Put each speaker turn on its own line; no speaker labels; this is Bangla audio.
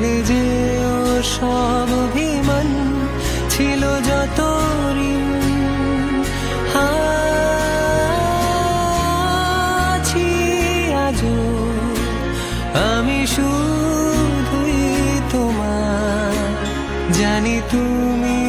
ভুলে যে ও সব অভিমান ছিল যত ঋণ। আছি আজও আমি শুধুই তোমার, জানি তুমি